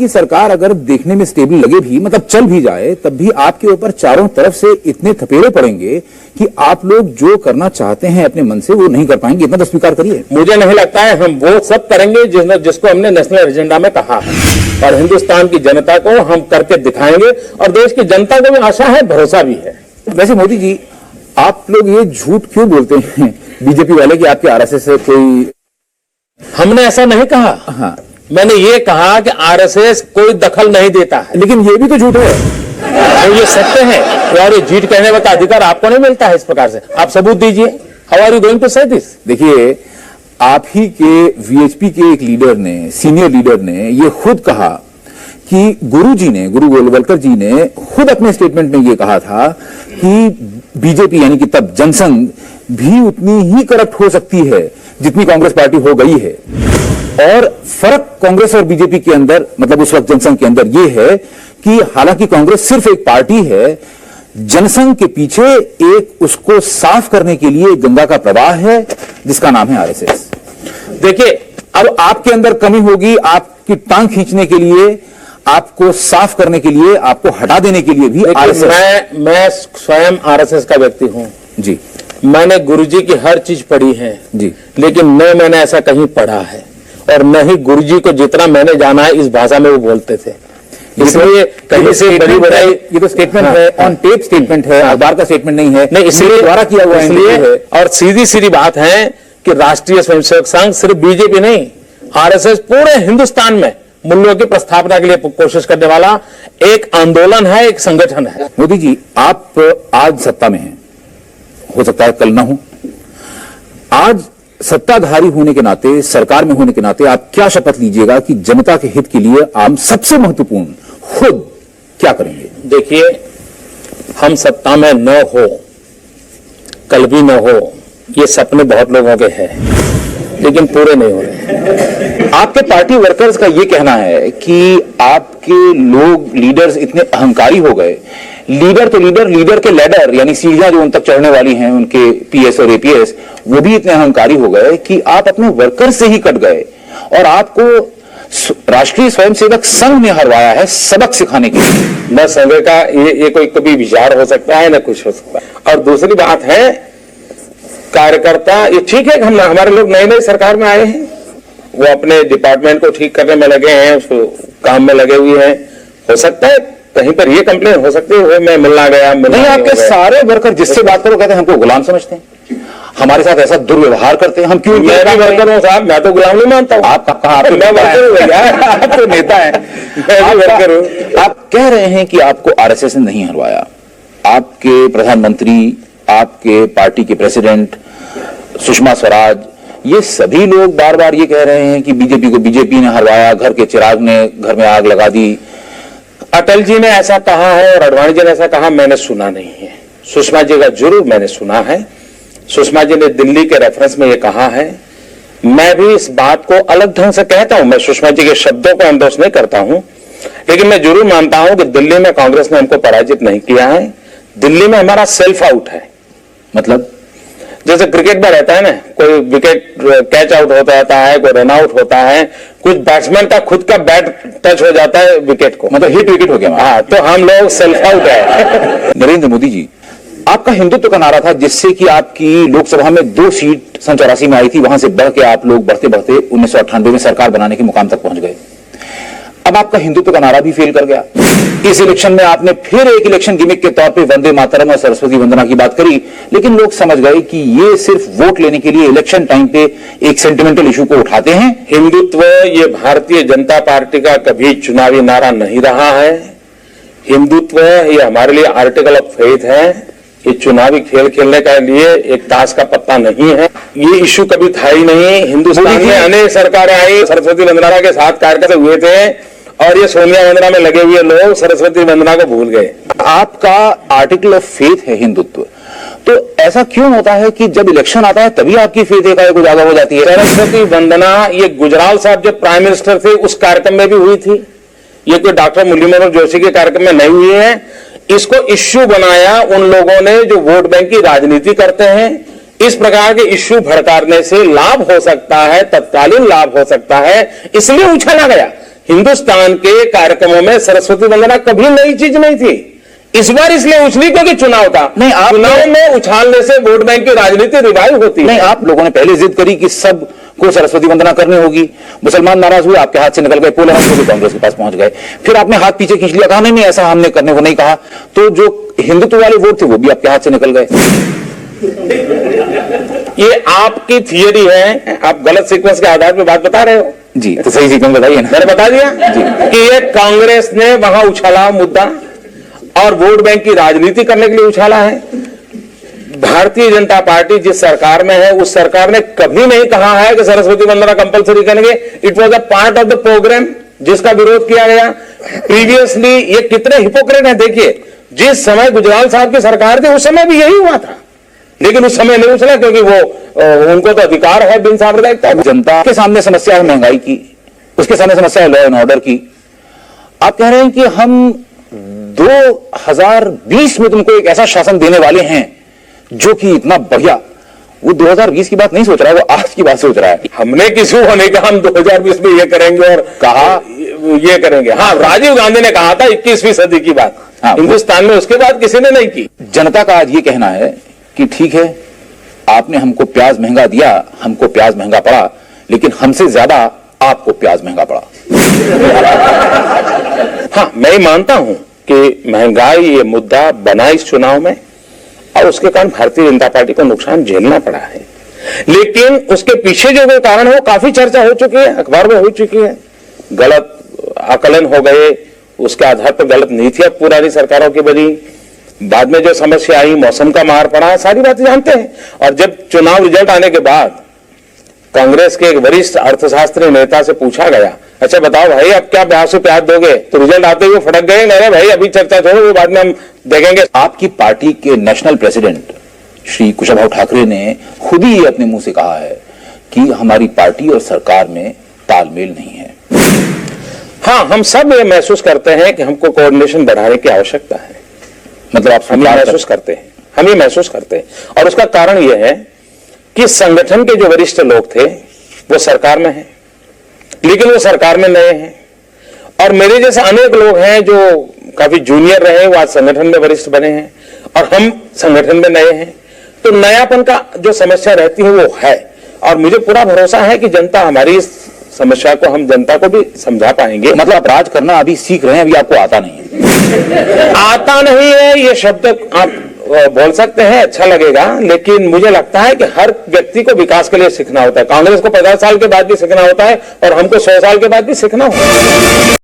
कि सरकार अगर देखने में स्टेबल लगे भी, मतलब चल भी जाए, तब भी आपके ऊपर चारों तरफ से इतने थपेड़े पड़ेंगे कि आप लोग जो करना चाहते हैं अपने मन से वो नहीं कर पाएंगे। इतना तो स्वीकार करिए। मुझे नहीं लगता है हम वो सब करेंगे जिसको हमने नेशनल एजेंडा में कहा है, और हिंदुस्तान की जनता को हम करके दिखाएंगे, और देश की जनता को भी आशा है, भरोसा भी है। वैसे मोदी जी, आप लोग ये झूठ क्यों बोलते हैं बीजेपी वाले कि आपके आरएसएस से कोई? हमने ऐसा नहीं कहा। हाँ, मैंने ये कहा कि आरएसएस कोई दखल नहीं देता है। लेकिन ये भी तो झूठ है। तो ये सत्य है, और ये झूठ कहने का अधिकार आपको नहीं मिलता है। इस प्रकार से आप सबूत दीजिए। How are you going to say this? देखिए, आप ही के वीएचपी के एक लीडर ने, सीनियर लीडर ने ये खुद कहा कि गुरु गोलवलकर जी ने खुद अपने स्टेटमेंट में ये कहा था कि बीजेपी यानी कि तब जनसंघ भी उतनी ही करप्ट हो सकती है जितनी कांग्रेस पार्टी हो गई है। और फर्क कांग्रेस और बीजेपी के अंदर, मतलब उस वक्त जनसंघ के अंदर, यह है कि हालांकि कांग्रेस सिर्फ एक पार्टी है, जनसंघ के पीछे एक उसको साफ करने के लिए गंगा का प्रवाह है जिसका नाम है आरएसएस। देखिए, अब आपके अंदर कमी होगी, आपकी टांग खींचने के लिए, आपको साफ करने के लिए, आपको हटा देने के लिए भी आरएसएस। मैं स्वयं आरएसएस का व्यक्ति हूं जी। मैंने गुरुजी की हर चीज पढ़ी है जी, लेकिन न मैंने ऐसा कहीं पढ़ा है, और न ही गुरुजी को जितना मैंने जाना है इस भाषा में वो बोलते थे। इसलिए कहीं से बड़ी बड़ाई, ये तो स्टेटमेंट है, ऑन टेप स्टेटमेंट है, अखबार का स्टेटमेंट नहीं है, नहीं, इसलिए द्वारा किया हुआ है। और सीधी सीधी बात है कि राष्ट्रीय स्वयंसेवक संघ सिर्फ बीजेपी नहीं, आरएसएस पूरे हिंदुस्तान में मूल्यों की प्रस्थापना के लिए कोशिश करने वाला एक आंदोलन है, एक संगठन है। मोदी जी, आप आज सत्ता में हैं, हो सकता है कल ना हो। आज सत्ताधारी होने के नाते, सरकार में होने के नाते, आप क्या शपथ लीजिएगा कि जनता के हित के लिए आप सबसे महत्वपूर्ण खुद क्या करेंगे? देखिए, हम सत्ता में न हो, कल भी न हो, ये सपने बहुत लोगों के हैं, लेकिन पूरे नहीं हो रहे। आपके पार्टी वर्कर्स का ये कहना है कि आपके लोग, लीडर्स इतने अहंकारी हो गए, लीडर तो लीडर के लैडर यानी सीढ़ियां जो उन तक चढ़ने वाली हैं, उनके पीएस और एपीएस, वो भी इतने अहंकारी हो गए कि आप अपने वर्कर से ही कट गए, और आपको राष्ट्रीय स्वयंसेवक संघ ने हरवाया है सबक सिखाने के लिए। न संघ का ये कोई कभी विचार हो सकता है, न कुछ हो सकता है। और दूसरी बात है, कार्यकर्ता, ये ठीक है कि हमारे लोग नए नए सरकार में आए हैं, वो अपने डिपार्टमेंट को ठीक करने में लगे हैं, उसको काम में लगे हुए हैं। हो सकता है कहीं पर ये कंप्लेन हो सकती है, मैं मिलना गया, नहीं, आपके सारे वर्कर जिससे बात करो कहते हैं हमको गुलाम समझते हैं, हमारे साथ ऐसा दुर्व्यवहार करते हैं, हम क्यों? मैं भी वर्कर हूँ साहब, मैं तो गुलाम नहीं मानता हूँ। आप कहा मैं वर्कर हूँ, आप तो नेता है, मैं भी वर्कर हूँ। आप कह रहे हैं कि आपको आरएसएस ने नहीं हरवाया, आपके प्रधानमंत्री, आपके पार्टी के प्रेसिडेंट सुषमा स्वराज, ये सभी लोग बार बार ये कह रहे हैं कि बीजेपी को बीजेपी ने हरवाया, घर के चिराग ने घर में आग लगा दी। अटल जी ने ऐसा कहा है और अडवाणी जी ने ऐसा कहा, मैंने सुना नहीं है। सुषमा जी का जरूर मैंने सुना है। सुषमा जी ने दिल्ली के रेफरेंस में ये कहा है। मैं भी इस बात को अलग ढंग से कहता हूं, मैं सुषमा जी के शब्दों को एंडोर्स नहीं करता हूं, लेकिन मैं जरूर मानता हूं कि दिल्ली में कांग्रेस ने हमको पराजित नहीं किया है। दिल्ली में हमारा सेल्फ आउट है। मतलब जैसे क्रिकेट में रहता है ना, कोई विकेट कैच आउट होता रहता है, कोई रन आउट होता है, कुछ बैट्समैन का खुद का बैट टच हो जाता है विकेट को, मतलब हिट विकेट हो गया। हाँ, तो हम लोग सेल्फ आउट है। नरेंद्र मोदी जी, आपका हिंदुत्व का नारा था जिससे कि आपकी लोकसभा में 2 सीट सन 84 में आई थी, वहां से बढ़ के आप लोग बढ़ते बढ़ते 1998 में सरकार बनाने के मुकाम तक पहुंच गए। अब आपका हिंदुत्व का नारा भी फेल कर गया। इस इलेक्शन में आपने फिर एक इलेक्शन गिमिक के तौर पे वंदे मातरम और सरस्वती वंदना की बात करी, लेकिन लोग समझ गए कि ये सिर्फ वोट लेने के लिए इलेक्शन टाइम पे एक सेंटिमेंटल इशू को उठाते हैं। हिंदुत्व ये भारतीय जनता पार्टी का कभी चुनावी नारा नहीं रहा है। हिंदुत्व ये हमारे लिए आर्टिकल ऑफ फेथ है। ये चुनावी खेल खेलने के लिए एक ताश का पत्ता नहीं है। ये इशू कभी था ही नहीं। हिंदुस्तान में अनेक सरकारें आई, सरस्वती वंदना के साथ कार्यकर्ता हुए थे, और ये सोनिया वंदना में लगे हुए लोग सरस्वती वंदना को भूल गए। आपका आर्टिकल ऑफ फेथ है हिंदुत्व, तो ऐसा क्यों होता है कि जब इलेक्शन आता है तभी आपकी फेथ एकाएक उजागर हो जाती है? सरस्वती वंदना ये गुजराल साहब जब प्राइम मिनिस्टर थे उस कार्यक्रम में भी हुई थी। ये कोई डॉक्टर मुरली मनोहर जोशी के कार्यक्रम में नहीं हुई है। इसको इश्यू बनाया उन लोगों ने जो वोट बैंक की राजनीति करते हैं। इस प्रकार के इश्यू भड़काने से लाभ हो सकता है, तत्कालीन लाभ हो सकता है, इसलिए उछाला गया। हिंदुस्तान के कार्यक्रमों में सरस्वती वंदना कभी नई चीज नहीं थी। इस बार इसलिए उछली क्योंकि चुनाव था। नहीं, आप चुनाव में उछालने से वोट बैंक की राजनीति रिवाइव होती है। नहीं, आप लोगों ने पहले जिद करी कि सब को सरस्वती वंदना करनी होगी, मुसलमान नाराज हुए, आपके हाथ से निकल गए, पोल हाउस कांग्रेस के पास पहुंच गए, फिर आपने हाथ पीछे खींच लिया, कहा नहीं ऐसा हमने करने को नहीं कहा, तो जो हिंदुत्व वाले वोट थे वो भी आपके हाथ से निकल गए। ये आपकी थियरी है, आप गलत सीक्वेंस के आधार पर बात बता रहे हो। जी, तो सही सीक्वेंस बताइए ना। मैंने बता दिया जी कि ये कांग्रेस ने वहां उछाला मुद्दा और वोट बैंक की राजनीति करने के लिए उछाला है। भारतीय जनता पार्टी जिस सरकार में है उस सरकार ने कभी नहीं कहा है कि सरस्वती वंदना कंपलसरी करेंगे। It was a part of the programme जिसका विरोध किया गया। प्रीवियसली ये कितने हिपोक्रेट हैं देखिए, जिस समय गुजराल साहब की सरकार थी उस समय भी यही हुआ था, लेकिन उस समय नहीं उछला क्योंकि वो उनको तो अधिकार है बिन सांप्रदायिकता। जनता के सामने समस्या है महंगाई की, उसके सामने समस्या है लॉ एंड ऑर्डर की। आप कह रहे हैं कि हम 2020 में तुमको एक ऐसा शासन देने वाले हैं जो कि इतना बढ़िया। वो 2020 की बात नहीं सोच रहा है, वो आज की बात सोच रहा है। हमने किसी को नहीं कहा हम 2020 में ये करेंगे और कहा ये करेंगे। हाँ, राजीव गांधी ने कहा था 21वीं सदी की बात। हाँ, हिंदुस्तान में उसके बाद किसी ने नहीं की। जनता का आज ये कहना है कि ठीक है, आपने हमको प्याज महंगा दिया, हमको प्याज महंगा पड़ा, लेकिन हमसे ज्यादा आपको प्याज महंगा पड़ा। हाँ, मैं मानता हूं कि महंगाई ये मुद्दा बना इस चुनाव में और उसके कारण भारतीय जनता पार्टी को नुकसान झेलना पड़ा है, लेकिन उसके पीछे जो कारण है वो काफी चर्चा हो चुकी है, अखबार में हो चुकी है। गलत आकलन हो गए, उसके आधार पर गलत नीतियां पुरानी सरकारों की बनी, बाद में जो समस्या आई, मौसम का मार पड़ा, सारी बातें जानते हैं। और जब चुनाव रिजल्ट आने के बाद कांग्रेस के एक वरिष्ठ अर्थशास्त्री नेता से पूछा गया, अच्छा बताओ भाई अब क्या प्याज से प्याज दोगे, तो रिजल्ट आते हुए फटक गए, नहीं भाई अभी चर्चा छोड़ो, वो बाद में हम देखेंगे। आपकी पार्टी के नेशनल प्रेसिडेंट श्री कुशाभाऊ ठाकरे ने खुद ही अपने मुंह से कहा है कि हमारी पार्टी और सरकार में तालमेल नहीं है। हाँ, हम सब ये महसूस करते हैं कि हमको कोऑर्डिनेशन बढ़ाने की आवश्यकता है। मतलब आप हम ये महसूस करते हैं, हम ये महसूस करते हैं, और उसका कारण यह है कि संगठन के जो वरिष्ठ लोग थे वो सरकार में हैं, लेकिन वो सरकार में नए हैं, और मेरे जैसे अनेक लोग हैं जो काफी जूनियर रहे, वो आज संगठन में वरिष्ठ बने हैं, और हम संगठन में नए हैं। तो नयापन का जो समस्या रहती है वो है, और मुझे पूरा भरोसा है कि जनता हमारी इस समस्या को, हम जनता को भी समझा पाएंगे। मतलब आप राज करना अभी सीख रहे हैं, अभी आपको आता नहीं है। आता नहीं है ये शब्द आप बोल सकते हैं, अच्छा लगेगा, लेकिन मुझे लगता है कि हर व्यक्ति को विकास के लिए सीखना होता है। कांग्रेस को 50 साल के बाद भी सीखना होता है और हमको 100 साल के बाद भी सीखना होता है।